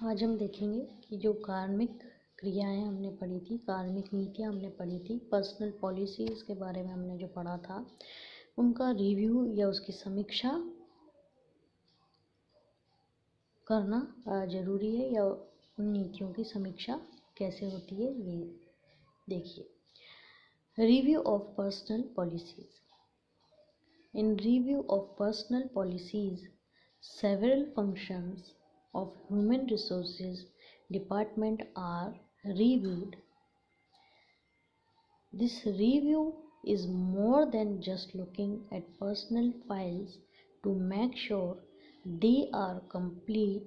आज हम देखेंगे कि जो कार्मिक क्रियाएं हमने पढ़ी थी, कार्मिक नीतियां हमने पढ़ी थी, पर्सनल पॉलिसीज़ के बारे में हमने जो पढ़ा था, उनका रिव्यू या उसकी समीक्षा करना ज़रूरी है, या उन नीतियों की समीक्षा कैसे होती है ये देखिए। Review of personal policies. In review of personal policies, several functions of human resources department are reviewed. This review is more than just looking at personal files to make sure they are complete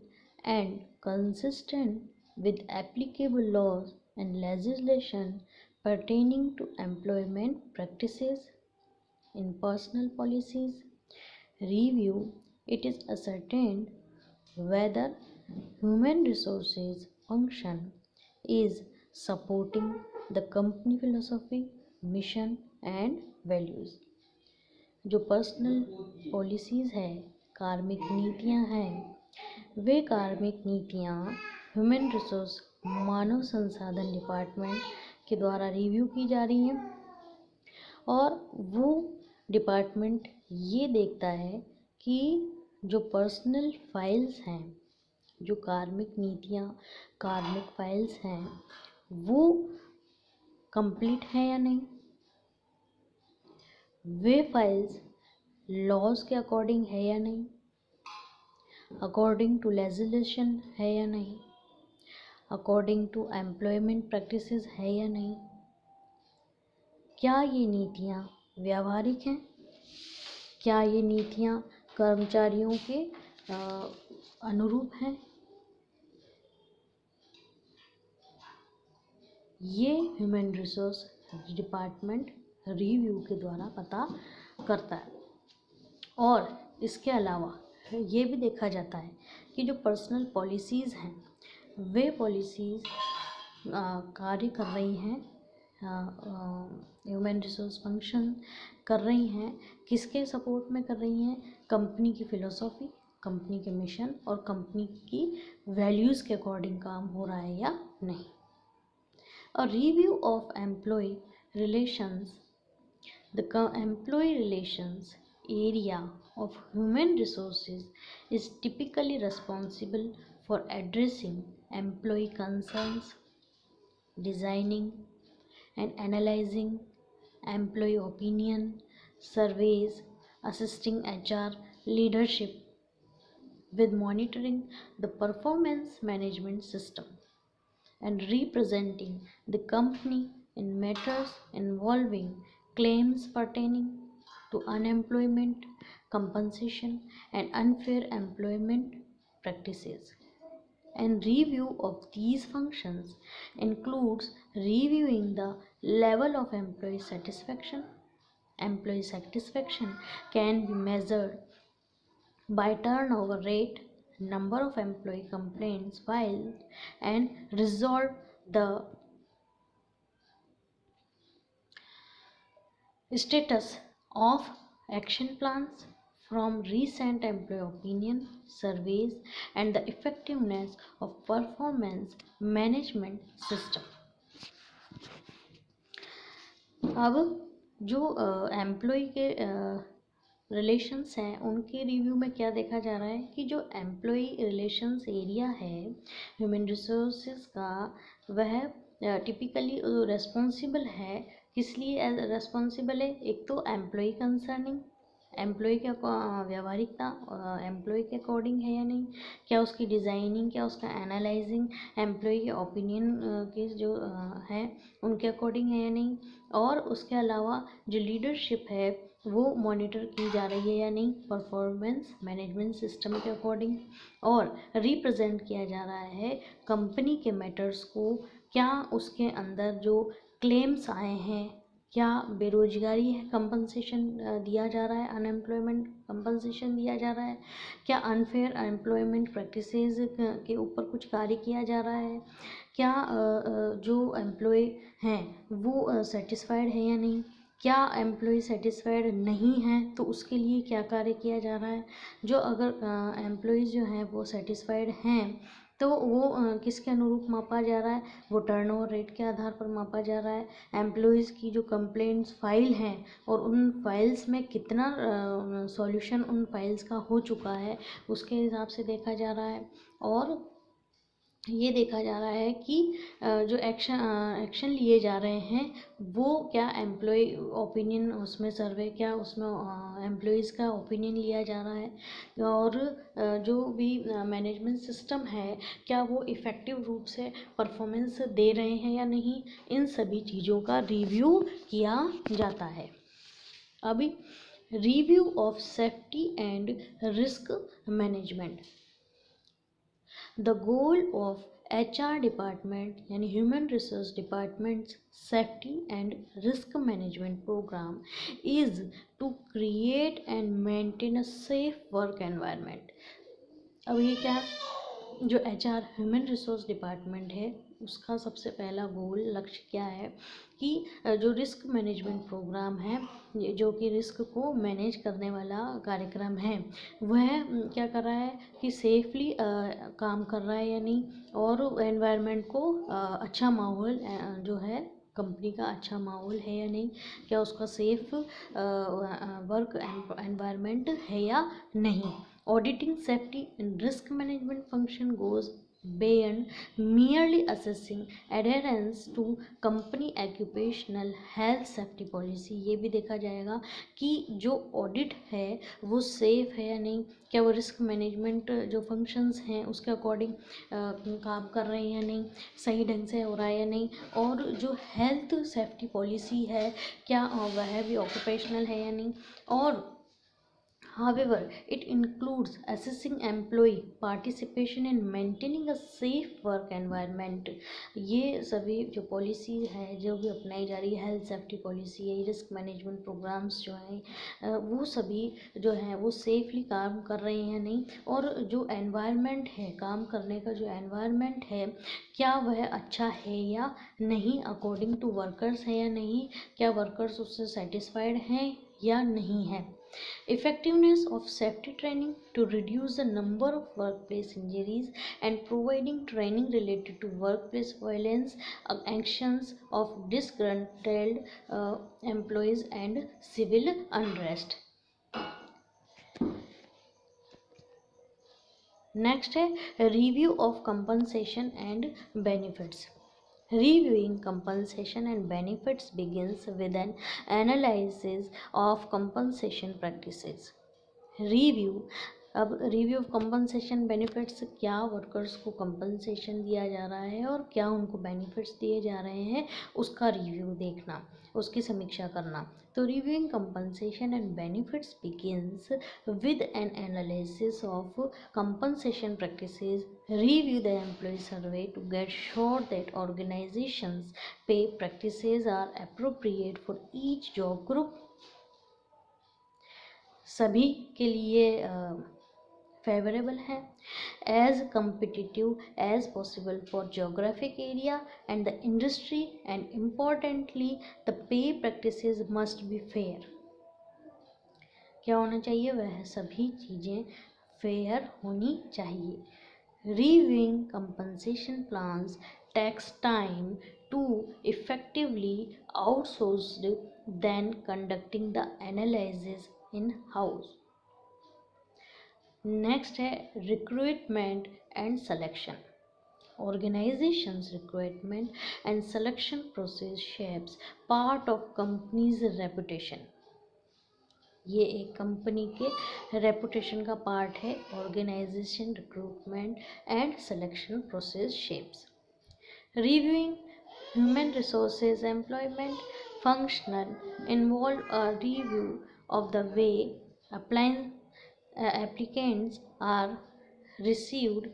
and consistent with applicable laws and legislation pertaining to employment practices. In personal policies review, it is ascertained whether human resources function is supporting the company philosophy, mission and values. जो personal policies है, कार्मिक नीतियां हैं, वे कार्मिक नीतियां human resource मानव संसाधन department के द्वारा रिव्यू की जा रही हैं, और वो डिपार्टमेंट ये देखता है कि जो पर्सनल फाइल्स हैं, जो कार्मिक नीतियां, कार्मिक फाइल्स हैं, वो कंप्लीट है या नहीं, वे फाइल्स लॉज के अकॉर्डिंग है या नहीं, अकॉर्डिंग टू लेजिस्लेशन है या नहीं, अकॉर्डिंग टू एम्प्लॉयमेंट प्रैक्टिसेस है या नहीं, क्या ये नीतियाँ व्यावहारिक हैं, क्या ये नीतियाँ कर्मचारियों के अनुरूप हैं। ये ह्यूमन रिसोर्स डिपार्टमेंट रिव्यू के द्वारा पता करता है। और इसके अलावा ये भी देखा जाता है कि जो पर्सनल पॉलिसीज़ हैं, वे पॉलिसीज़ कार्य कर रही हैं, ह्यूमन रिसोर्स फंक्शन कर रही हैं, किसके सपोर्ट में कर रही हैं, कंपनी की फ़िलोसॉफी, कंपनी के मिशन और कंपनी की वैल्यूज़ के अकॉर्डिंग काम हो रहा है या नहीं। A review of employee relations. The employee relations area of human resources is typically responsible for addressing employee concerns, designing and analyzing employee opinion surveys, assisting HR leadership with monitoring the performance management system, and representing the company in matters involving claims pertaining to unemployment compensation and unfair employment practices. And review of these functions includes reviewing the level of employee satisfaction. Employee satisfaction can be measured by turnover rate, number of employee complaints filed and resolved, the status of action plans from recent employee opinion surveys, and the effectiveness of performance management system. अब जो employ के relations हैं, उनके review में क्या देखा जा रहा है कि जो एम्प्लॉय रिलेशंस एरिया है ह्यूमन रिसोर्सेज का, वह टिपिकली रेस्पॉन्सिबल है। किस लिए रेस्पॉन्सिबल है? एक तो एम्प्लॉय कंसर्निंग, एम्प्लॉय के व्यावहारिकता एम्प्लॉय के अकॉर्डिंग है या नहीं, क्या उसकी डिज़ाइनिंग, क्या उसका एनालाइजिंग एम्प्लॉय के ओपिनियन के जो है उनके अकॉर्डिंग है या नहीं, और उसके अलावा जो लीडरशिप है वो मॉनिटर की जा रही है या नहीं परफॉर्मेंस मैनेजमेंट सिस्टम के अकॉर्डिंग, और रिप्रेजेंट किया जा रहा है कंपनी के मैटर्स को, क्या उसके अंदर जो क्लेम्स आए हैं, क्या बेरोजगारी है कंपनसेशन दिया जा रहा है, अनएम्प्लॉयमेंट कंपनसेशन दिया जा रहा है, क्या अनफेयर एम्प्लॉयमेंट प्रैक्टिसेस के ऊपर कुछ कार्य किया जा रहा है, क्या जो एम्प्लॉय हैं वो सेटिस्फाइड है या नहीं, क्या एम्प्लॉय सेटिस्फाइड नहीं है तो उसके लिए क्या कार्य किया जा रहा है। जो अगर एम्प्लॉयज़ जो हैं वो सेटिस्फाइड हैं तो वो किसके अनुरूप मापा जा रहा है, वो टर्नओवर रेट के आधार पर मापा जा रहा है। एम्प्लॉयज़ की जो कंप्लेंट्स फाइल हैं और उन फाइल्स में कितना सॉल्यूशन उन फाइल्स का हो चुका है उसके हिसाब से देखा जा रहा है। और ये देखा जा रहा है कि जो एक्शन लिए जा रहे हैं वो क्या एम्प्लॉय ओपिनियन, उसमें सर्वे क्या उसमें एम्प्लॉयज़ का ओपिनियन लिया जा रहा है। और जो भी मैनेजमेंट सिस्टम है क्या वो इफ़ेक्टिव रूप से परफॉर्मेंस दे रहे हैं या नहीं, इन सभी चीज़ों का रिव्यू किया जाता है। अभी review of safety and risk management. The goal of HR department यानी Human Resource Department's Safety and Risk Management Program is to create and maintain a safe work environment। अब ये क्या, जो HR ह्यूमन रिसोर्स डिपार्टमेंट है उसका सबसे पहला गोल लक्ष्य क्या है कि जो रिस्क मैनेजमेंट प्रोग्राम है, जो कि रिस्क को मैनेज करने वाला कार्यक्रम है, वह क्या कर रहा है कि सेफली काम कर रहा है या नहीं, और एनवायरनमेंट को अच्छा माहौल जो है कंपनी का अच्छा माहौल है या नहीं, क्या उसका सेफ वर्क एनवायरनमेंट है या नहीं। Auditing safety and risk management function goes beyond merely assessing adherence to company occupational health safety policy। ये भी देखा जाएगा कि जो ऑडिट है वो सेफ है या नहीं, क्या वो रिस्क मैनेजमेंट जो फंक्शंस हैं उसके अकॉर्डिंग काम कर रहे हैं या नहीं, सही ढंग से हो रहा है या नहीं, और जो हेल्थ सेफ्टी पॉलिसी है क्या वह भी ऑक्यूपेशनल है या नहीं। और However, it includes assessing employee participation in maintaining a safe work environment। ये सभी जो पॉलिसी है जो भी अपनाई जा रही है, हेल्थ सेफ्टी पॉलिसी है, रिस्क मैनेजमेंट प्रोग्राम्स जो हैं वो सभी जो हैं वो सेफली काम कर रहे हैं नहीं, और जो एनवायरनमेंट है काम करने का जो एनवायरनमेंट है क्या वह अच्छा है या नहीं, अकॉर्डिंग टू वर्कर्स है या नहीं, क्या वर्कर्स उससे सेटिस्फाइड हैं या नहीं है। Effectiveness of safety training to reduce the number of workplace injuries and providing training related to workplace violence, actions of disgruntled employees and civil unrest। Next है review of compensation and benefits. Reviewing compensation and benefits begins with an analysis of compensation practices। Review, अब review of compensation benefits, क्या workers को compensation दिया जा रहा है और क्या उनको बेनिफिट्स दिए जा रहे हैं उसका रिव्यू देखना, उसकी समीक्षा करना। तो reviewing compensation and benefits begins with N analysis of compensation practices। Review the employee survey to get sure that organizations pay practices are appropriate for each job group। सभी के लिए फेवरेबल है, as competitive as possible for geographic area and the industry, and importantly the pay practices must be fair। क्या होना चाहिए, वह सभी चीज़ें फेयर होनी चाहिए। Reviewing compensation plans takes time to effectively outsourced than conducting the analysis in house. Next है recruitment and selection. Organizations recruitment and selection process shapes part of company's reputation। ये एक कंपनी के रेपुटेशन का part है। Organisation recruitment and selection process shapes. Reviewing human resources employment functional involve a review of the way applicants are received,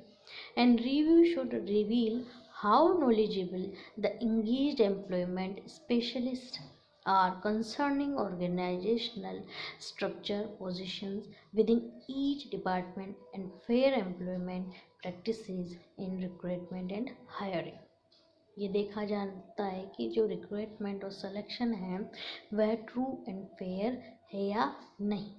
and review should reveal how knowledgeable the engaged employment specialists are concerning organizational structure, positions within each department, and fair employment practices in recruitment and hiring। ये देखा जाता है कि जो recruitment और selection है वह true and fair है या नहीं।